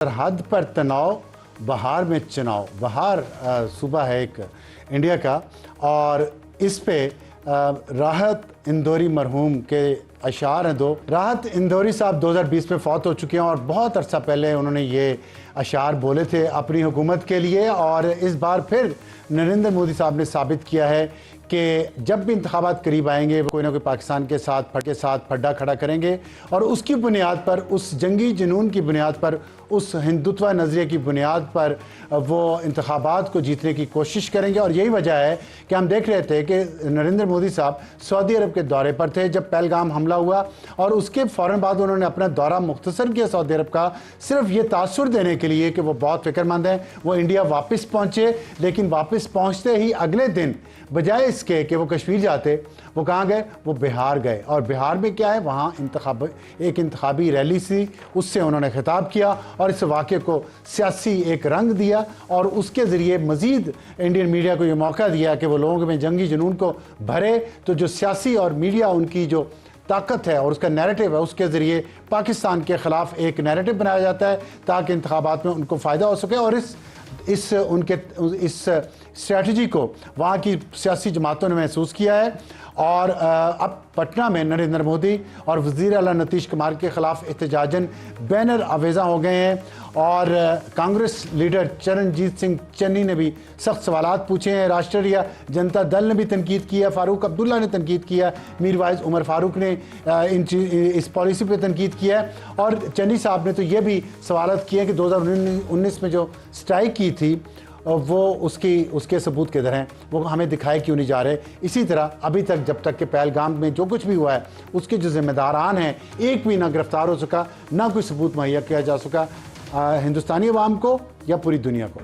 सरहद पर तनाव, बहार में चुनाव। बहार सूबा है एक इंडिया का, और इस पे राहत इंदौरी मरहूम के अशार हैं दो। राहत इंदौरी साहब 2020 में फौत हो चुके हैं और बहुत अरसा पहले उन्होंने ये अशार बोले थे अपनी हुकूमत के लिए, और इस बार फिर नरेंद्र मोदी साहब ने साबित किया है कि जब भी इंतखाबात करीब आएंगे वो कोई ना कोई पाकिस्तान के साथ फड्डा खड़ा करेंगे, और उसकी बुनियाद पर, उस जंगी जुनून की बुनियाद पर, उस हिंदुत्व नज़रिए की बुनियाद पर वो इंतखाबात को जीतने की कोशिश करेंगे। और यही वजह है कि हम देख रहे थे कि नरेंद्र मोदी साहब सऊदी अरब के दौरे पर थे जब पहलगाम हमला हुआ, और उसके फ़ौरन बाद उन्होंने अपना दौरा मुख्तसर किया सऊदी अरब का, सिर्फ ये तासुर देने के लिए कि वो बहुत फ़िक्रमंद हैं। वो इंडिया वापस पहुँचे, लेकिन वापस पहुँचते ही अगले दिन बजाय इसके कि वो कश्मीर जाते, वो कहाँ गए? वो बिहार गए। और बिहार में क्या है, वहाँ एक इंतखाबी रैली सी, उससे उन्होंने खिताब किया और इस वाक़े को सियासी एक रंग दिया, और उसके ज़रिए मज़ीद इंडियन मीडिया को ये मौका दिया कि वो लोगों में जंगी जुनून को भरे। तो जो सियासी और मीडिया उनकी जो ताकत है और उसका नैरेटिव है, उसके ज़रिए पाकिस्तान के ख़िलाफ़ एक नैरेटिव बनाया जाता है ताकि इंतखाबात में उनको फ़ायदा हो सके। और इस स्ट्रैटेजी को वहाँ की सियासी जमातों ने महसूस किया है, और अब पटना में नरेंद्र मोदी और वज़ीर आला नीतीश कुमार के ख़िलाफ़ एहतजाजन बैनर आवेज़ा हो गए हैं, और कांग्रेस लीडर चरणजीत सिंह चन्नी ने भी सख्त सवालात पूछे हैं। राष्ट्रीय जनता दल ने भी तनकीद किया, फ़ारूक अब्दुल्ला ने तनकीद किया, मीरवाइज़ उमर फ़ारूक ने इस पॉलिसी पे तनकीद किया है। और चन्नी साहब ने तो ये भी सवालात किए कि 2019 में जो स्ट्राइक की थी वो उसके सबूत किधर हैं, वो हमें दिखाए क्यों नहीं जा रहे। इसी तरह अभी तक, जब तक कि पहलगाम में जो कुछ भी हुआ है उसके जो ज़िम्मेदारान हैं एक भी ना गिरफ्तार हो सका, ना कोई सबूत मुहैया किया जा सका हिंदुस्तानी अवाम को या पूरी दुनिया को।